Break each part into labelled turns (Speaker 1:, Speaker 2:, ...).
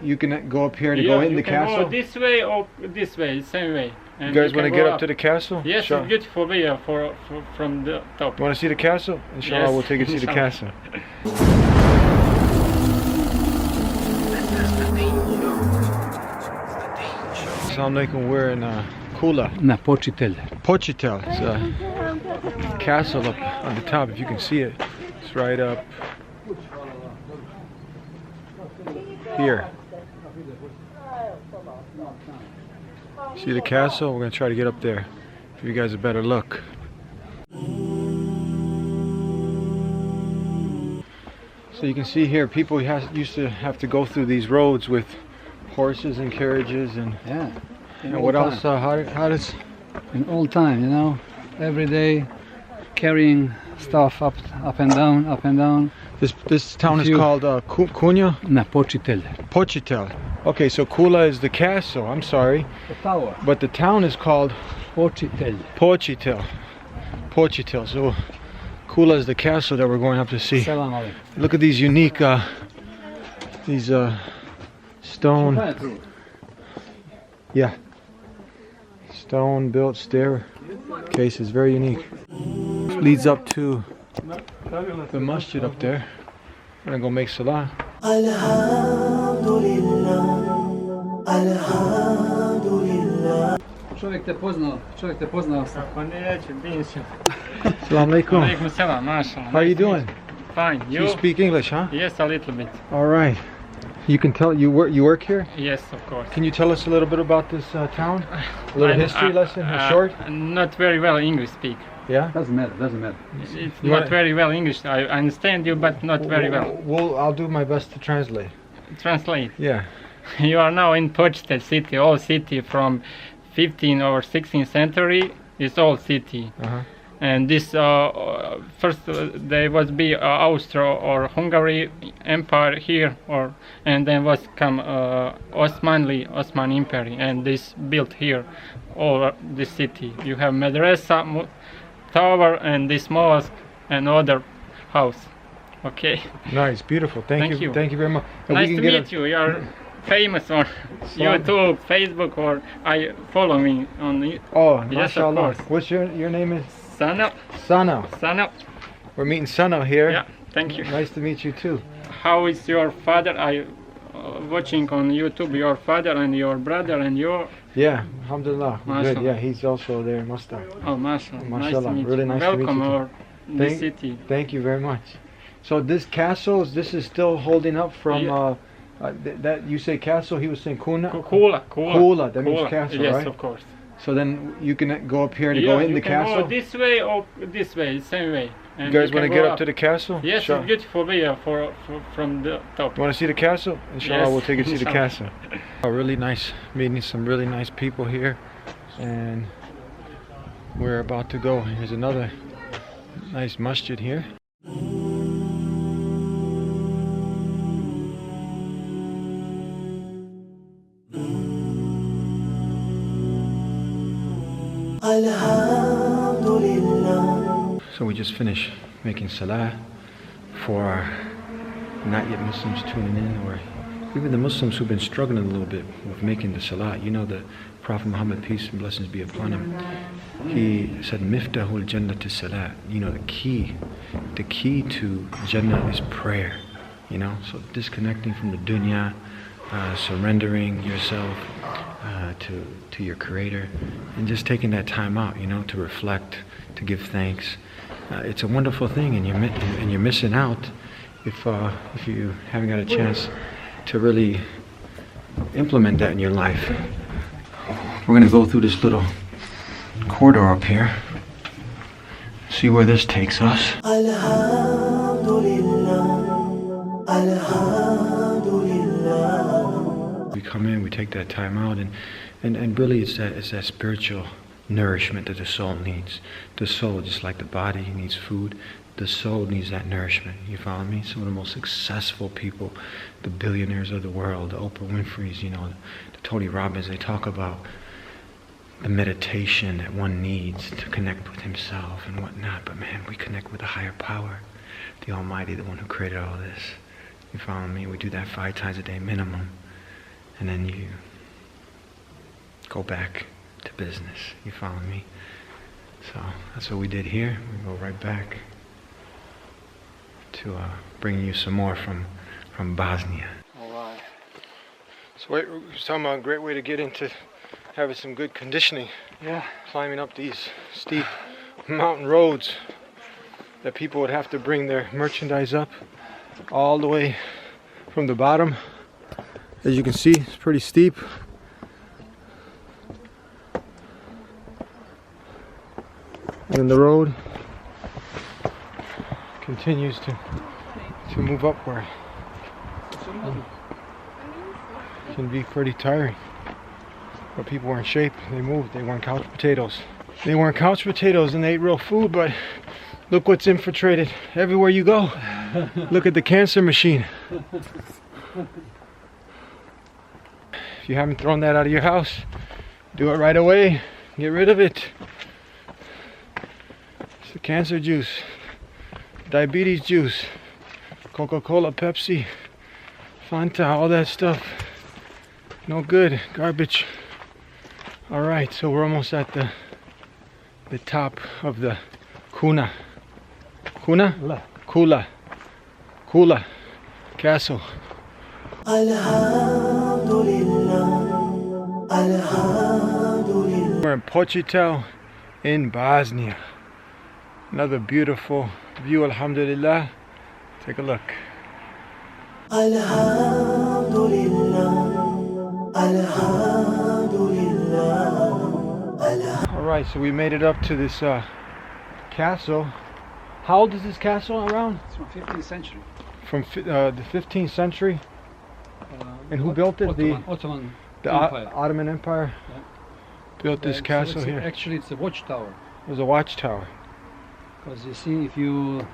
Speaker 1: you can go up here to go in the castle?
Speaker 2: Go this way or this way, same way. And
Speaker 1: you guys want to get up to the castle?
Speaker 2: Yes,
Speaker 1: sure.
Speaker 2: It's beautiful view from the top.
Speaker 1: You want to see the castle? Inshallah,
Speaker 2: yes.
Speaker 1: We'll take you to see the castle. Assalamu alaikum, we're in Kula.
Speaker 3: Na Počitelj.
Speaker 1: Počitelj. It's a castle up on the top, if you can see it. It's right up here. See the castle? We're going to try to get up there. Give you guys a better look. So you can see here, people used to have to go through these roads with horses and carriages and
Speaker 3: yeah.
Speaker 1: And what else? How does?
Speaker 3: In old time, you know, every day carrying stuff up and down, up and down.
Speaker 1: This town is called Kunya?
Speaker 3: Na Počitelj.
Speaker 1: Počitelj. Okay, so Kula is the castle. I'm sorry.
Speaker 3: The tower.
Speaker 1: But the town is called
Speaker 3: Počitelj.
Speaker 1: Počitelj. Počitelj. So Kula is the castle that we're going up to see.
Speaker 3: Salam alaikum.
Speaker 1: Look at these unique, these stone. Yeah. Stone built staircase is very unique. Leads up to the masjid up there. We're gonna go make salah.
Speaker 3: Čovjek te poznao.
Speaker 1: Assalamu alaikum.
Speaker 2: Alaikum salam, mashallah.
Speaker 1: How are you doing?
Speaker 2: Fine.
Speaker 1: You speak English, huh?
Speaker 2: Yes, a little bit.
Speaker 1: All right. You can tell you work here?
Speaker 2: Yes, of course.
Speaker 1: Can you tell us a little bit about this town? A little history lesson, short?
Speaker 2: Not very well English speak.
Speaker 1: Yeah?
Speaker 3: Doesn't matter.
Speaker 2: It's not very well English. I understand you, but not very well.
Speaker 1: Well, I'll do my best to translate.
Speaker 2: Translate.
Speaker 1: Yeah.
Speaker 2: You are now in Počitelj city, old city from 15th or 16th century. It's old city. And this first there was be Austro or Hungary Empire here, and then was come Ottoman Empire, and this built here all this city. You have madrasa, tower, and this mosque and other house. Okay.
Speaker 1: Nice, beautiful. Thank you. Thank you very much. And
Speaker 2: nice to meet you. You are famous on YouTube, Facebook, or I follow me on.
Speaker 1: Oh,
Speaker 2: yes,
Speaker 1: mashallah.
Speaker 2: of course.
Speaker 1: What's your name is?
Speaker 2: Sano.
Speaker 1: Sano. We're meeting Sano here.
Speaker 2: Yeah, thank you.
Speaker 1: Nice to meet you too.
Speaker 2: How is your father? I watching on YouTube your father and your brother and your.
Speaker 1: Yeah, alhamdulillah. Good. Yeah, he's also there in Mostar.
Speaker 2: Oh, mashallah.
Speaker 1: Mashallah.
Speaker 2: Nice to meet
Speaker 1: really
Speaker 2: you.
Speaker 1: nice
Speaker 2: Welcome
Speaker 1: to meet you.
Speaker 2: Welcome the city.
Speaker 1: Thank you very much. So this castle, this is still holding up from that you say castle. He was saying Kuna.
Speaker 2: Kula.
Speaker 1: That means castle,
Speaker 2: yes,
Speaker 1: right?
Speaker 2: Yes, of course.
Speaker 1: So then you can go up here to go in the castle?
Speaker 2: Go this way or this way, same way.
Speaker 1: And you guys want to get up to the castle?
Speaker 2: Yes, sure. It's beautiful view from the top.
Speaker 1: You want to see the castle? Inshallah,
Speaker 2: yes.
Speaker 1: We'll take you to see the castle. Really nice, meeting some really nice people here. And we're about to go. Here's another nice masjid here. So we just finished making salah for our not yet Muslims tuning in, or even the Muslims who've been struggling a little bit with making the salah. You know, the Prophet Muhammad, peace and blessings be upon him, he said, Miftahul Jannah to salah. You know, the key to Jannah is prayer. You know, so disconnecting from the dunya, surrendering yourself to your Creator, and just taking that time out, you know, to reflect, to give thanks. It's a wonderful thing, and you're missing out if you haven't got a chance to really implement that in your life. We're gonna go through this little corridor up here, see where this takes us. We come in, we take that time out, and really it's that spiritual nourishment that the soul needs. The soul, just like the body needs food, the soul needs that nourishment. You follow me? Some of the most successful people, the billionaires of the world, the Oprah Winfrey's, you know, the Tony Robbins, they talk about the meditation that one needs to connect with himself and whatnot. But man, we connect with a higher power, the Almighty, the one who created all this. You follow me? We do that 5 times a day minimum. and then you go back to business. You follow me? So that's what we did here. We go right back to bringing you some more from Bosnia. All right. So we was talking about a great way to get into having some good conditioning.
Speaker 3: Yeah.
Speaker 1: Climbing up these steep mountain roads that people would have to bring their merchandise up all the way from the bottom. As you can see, it's pretty steep. And the road continues to move upward. It can be pretty tiring. But people were in shape, they moved, they weren't couch potatoes. They weren't couch potatoes and they ate real food, but look what's infiltrated everywhere you go. Look at the cancer machine. If you haven't thrown that out of your house, do it right away. Get rid of it. It's the cancer juice, diabetes juice, Coca-Cola, Pepsi, Fanta, all that stuff. No good, garbage. All right, so we're almost at the top of the Kula Castle. We're in Počitelj in Bosnia. Another beautiful view, alhamdulillah. Take a look. Alright, so we made it up to this castle. How old is this castle around?
Speaker 3: It's from 15th century.
Speaker 1: From the 15th century? And who built it?
Speaker 3: Ottoman
Speaker 1: the
Speaker 3: Empire.
Speaker 1: Ottoman Empire?
Speaker 3: Yeah.
Speaker 1: Built this castle
Speaker 3: so
Speaker 1: here.
Speaker 3: Actually, it's a watchtower.
Speaker 1: It was a watchtower.
Speaker 3: Because you see, if you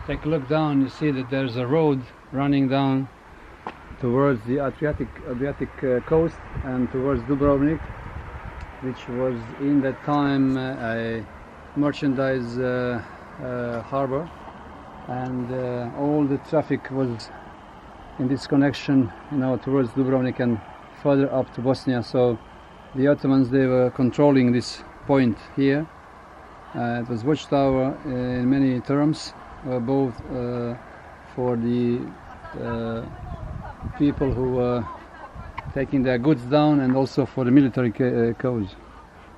Speaker 3: take a look down, you see that there's a road running down towards the Adriatic coast and towards Dubrovnik, which was in that time a merchandise harbor, and all the traffic was in this connection, towards Dubrovnik and further up to Bosnia. So the Ottomans, they were controlling this point here. It was watchtower in many terms, both for the people who were taking their goods down and also for the military cause.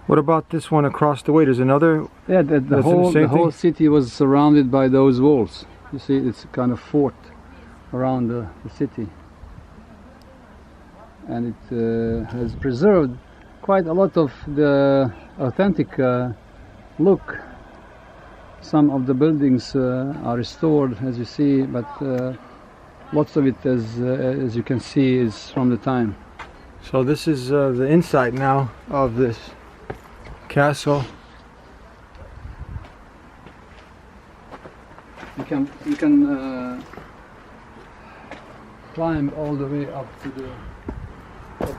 Speaker 1: What about this one across the way? There's another.
Speaker 3: Yeah, the whole city was surrounded by those walls. You see, it's a kind of fort around the city, and it has preserved quite a lot of the authentic look. Some of the buildings are restored, as you see, but lots of it, as you can see, is from the time.
Speaker 1: So this is the inside now of this castle.
Speaker 3: You can climb all the way up to the top.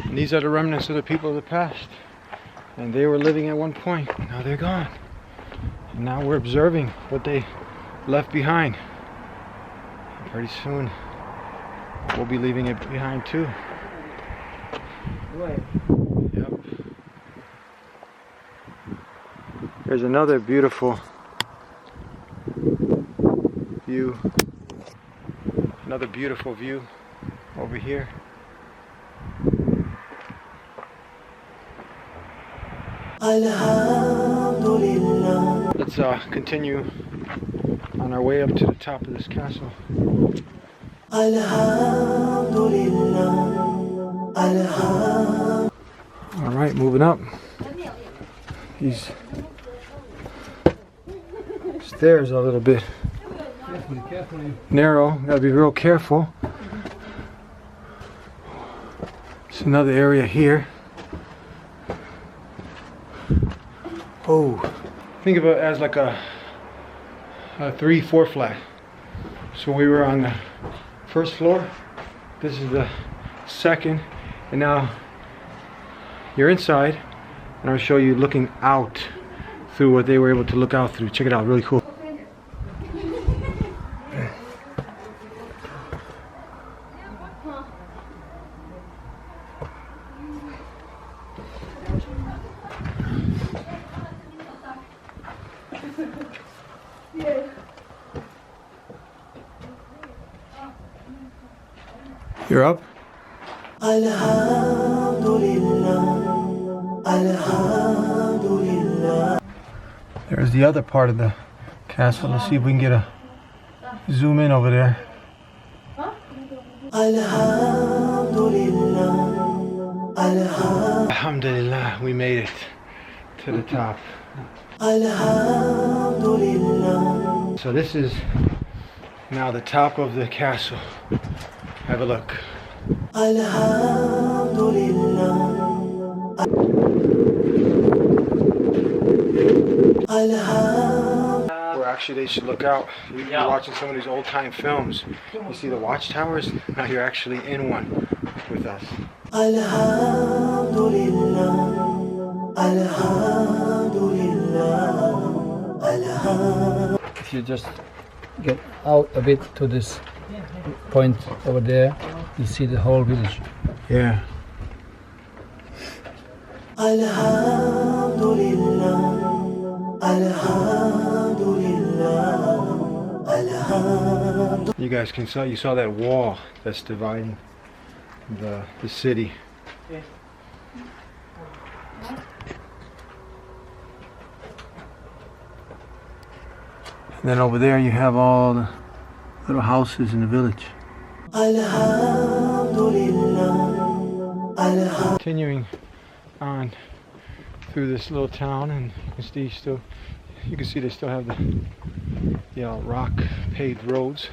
Speaker 1: And these are the remnants of the people of the past, and they were living at one point. Now they're gone, and now we're observing what they left behind. And pretty soon we'll be leaving it behind too.
Speaker 3: Right.
Speaker 1: Yep. There's another beautiful view. Another beautiful view over here. Let's continue on our way up to the top of this castle. All right, moving up. These stairs are a little bit
Speaker 3: Carefully.
Speaker 1: narrow. Gotta be real careful. It's another area here. Oh, think of it as like a 3-4 flat. So we were on the first floor. This is the second, and now you're inside, and I'll show you looking out through what they were able to look out through. Check it out, really cool. You're up? There's the other part of the castle. Let's see if we can get a zoom in over there. Alhamdulillah, we made it to the top. So this is now the top of the castle. Have a look. Where actually they should look out. You're watching some of these old time films. You see the watchtowers? Now you're actually in one with us. If you just get out a bit to this point over there, you see the whole village. Yeah. You guys can saw, you saw that wall that's dividing the city. Yeah. And then over there you have all the little houses in the village. Continuing on through this little town, and you can see they still have the rock paved roads,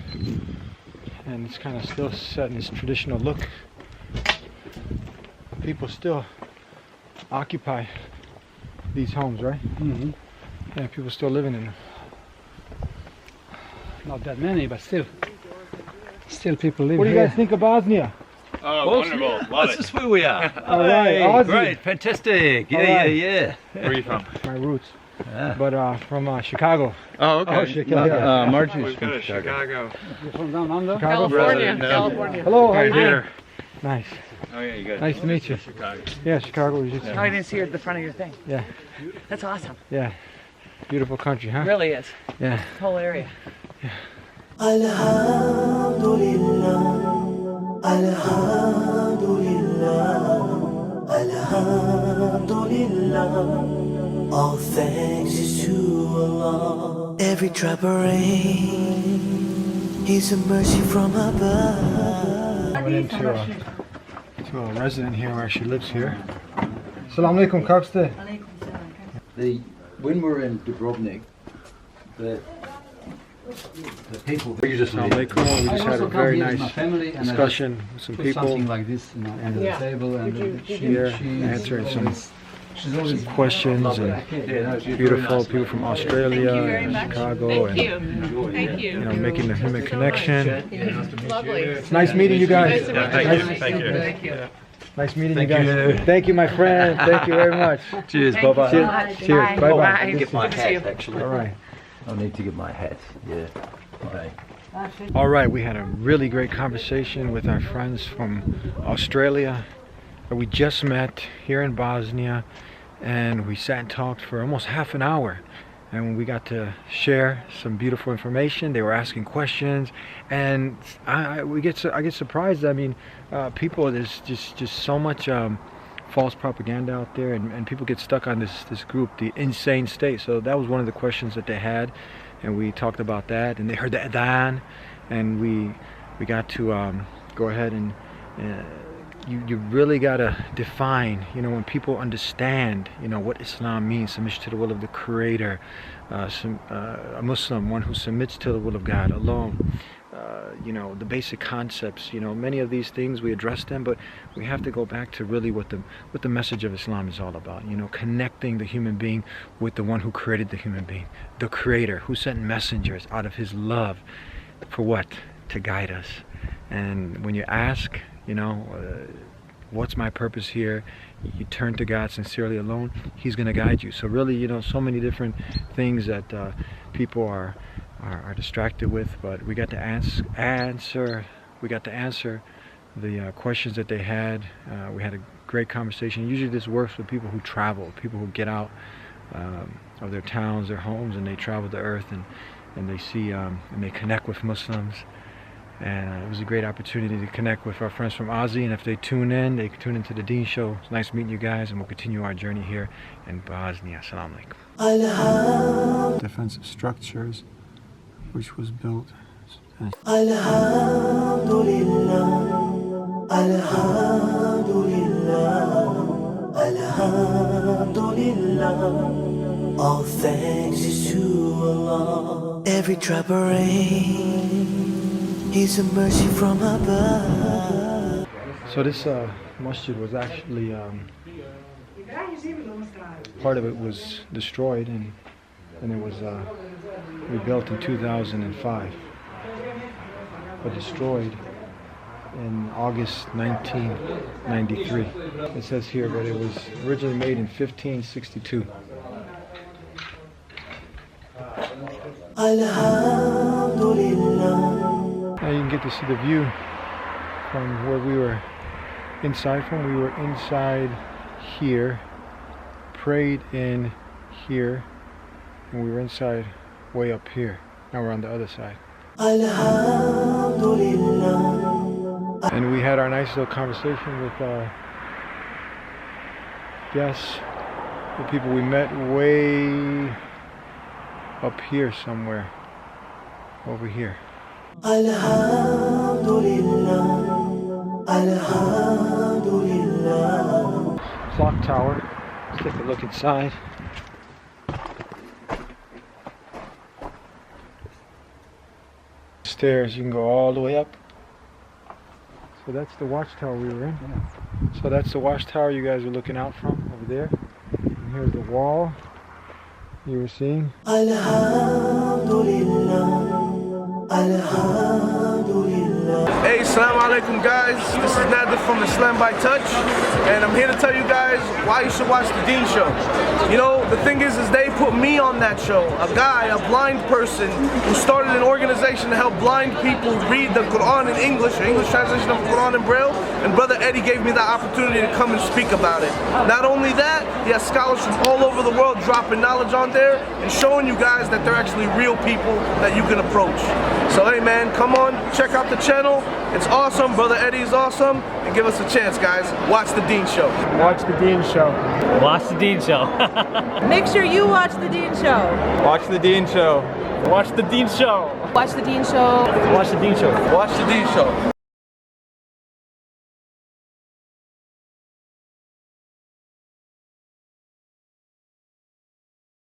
Speaker 1: and it's kind of still set in its traditional look. People still occupy these homes, right? Mm-hmm. Yeah, people still living in them. Not that many, but still people live here. What do you guys think of Bosnia?
Speaker 4: Oh, wonderful. Love it.
Speaker 5: This is where we are.
Speaker 1: All right, Aussie.
Speaker 5: Great, fantastic. Yeah.
Speaker 4: Where are you from?
Speaker 1: My roots. But from Chicago.
Speaker 4: Oh, okay.
Speaker 1: Oh, Chicago.
Speaker 4: Margie's from Chicago.
Speaker 1: You're from down under?
Speaker 6: California.
Speaker 4: No.
Speaker 6: California.
Speaker 1: Hello, how
Speaker 4: Right
Speaker 1: you doing?
Speaker 4: here.
Speaker 1: Nice.
Speaker 4: Oh yeah, you guys.
Speaker 1: Nice to meet you.
Speaker 4: Chicago.
Speaker 1: Yeah, Chicago. We just,
Speaker 6: Oh, I didn't see her at the front of your thing.
Speaker 1: Yeah.
Speaker 6: That's awesome.
Speaker 1: Yeah. Beautiful country, huh?
Speaker 6: It really is.
Speaker 1: Yeah.
Speaker 6: The whole area.
Speaker 7: All thanks is to Allah. Every drop of rain is a mercy from above.
Speaker 1: I went into a resident here who actually lives here. Assalamu alaikum, Kakste.
Speaker 5: When we're in Dubrovnik, the people.
Speaker 1: Assalamu alaikum. We just had a very nice discussion with some people
Speaker 3: Something like this, end of the table, and
Speaker 1: here, answering some questions, and beautiful people from Australia and Chicago, and making the human connection.
Speaker 6: Lovely.
Speaker 1: It's nice meeting you guys.
Speaker 4: Thank you.
Speaker 1: Nice meeting you guys. Thank you, my friend. Thank you very much.
Speaker 5: Cheers, bye-bye.
Speaker 1: Cheers. Bye bye.
Speaker 5: I get my hat, actually.
Speaker 1: All right.
Speaker 5: I need to get my hat, yeah. Okay.
Speaker 1: All right, we had a really great conversation with our friends from Australia that we just met here in Bosnia, and we sat and talked for almost half an hour, and we got to share some beautiful information. They were asking questions, and I get surprised. I mean, people, there's just so much false propaganda out there, and people get stuck on this group, the insane state. So that was one of the questions that they had, and we talked about that, and they heard the adhan, and we got to go ahead and you really gotta define, when people understand, what Islam means, submission to the will of the Creator, a Muslim, one who submits to the will of God alone. The basic concepts, many of these things we address them, but we have to go back to really what the message of Islam is all about. Connecting the human being with the one who created the human being, the Creator, who sent messengers out of His love for what? To guide us. And when you ask, what's my purpose here? You turn to God sincerely alone, He's going to guide you. So really, you know, so many different things that people are distracted with, but we got to answer the questions that they had. We had a great conversation. Usually this works with people who travel, people who get out of their towns, their homes, and they travel the earth and they see and they connect with Muslims. And it was a great opportunity to connect with our friends from Aussie, and if they tune in, they can tune into the Deen Show. It's nice meeting you guys, and we'll continue our journey here in Bosnia. Assalamu alaikum. Defensive structures, which was built.
Speaker 7: Alhamdulillah, Alhamdulillah, Alhamdulillah. All thanks is to Allah. Every drop of rain is a mercy from above.
Speaker 1: So this masjid was actually part of it was destroyed, and it was rebuilt in 2005, but destroyed in August 1993. It says here, but it was originally made in 1562.
Speaker 7: Alhamdulillah.
Speaker 1: Now you can get to see the view from where we were inside from. We were inside here, prayed in here, and we were inside way up here. Now we're on the other side.
Speaker 7: Alhamdulillah.
Speaker 1: And we had our nice little conversation with guests, the people we met way up here somewhere, over here.
Speaker 7: Alhamdulillah, Alhamdulillah.
Speaker 1: Clock tower. Let's take a look inside. Stairs, you can go all the way up. So that's the watchtower we were in. So that's the watchtower you guys are looking out from over there. And here's the wall you were seeing.
Speaker 7: Alhamdulillah, Alhamdulillah.
Speaker 8: Hey, Assalamu alaikum guys, this is Nader from Islam by Touch, and I'm here to tell you guys why you should watch the Deen Show. You know, the thing is they put me on that show, a guy, a blind person, who started an organization to help blind people read the Quran in English, or English translation of Quran in Braille, and Brother Eddie gave me the opportunity to come and speak about it. Not only that, he has scholars from all over the world dropping knowledge on there and showing you guys that they're actually real people that you can approach. So hey man, come on, check out the channel. It's awesome. Brother Eddie is awesome. And give us a chance, guys. Watch the Deen Show.
Speaker 2: Watch the Deen Show.
Speaker 4: Watch the Dean Show.
Speaker 6: Make sure you watch the Dean Show.
Speaker 4: Watch the Dean Show. Watch the Dean Show.
Speaker 6: Watch the Dean Show.
Speaker 4: Watch the Dean Show.
Speaker 8: Watch the Deen Show.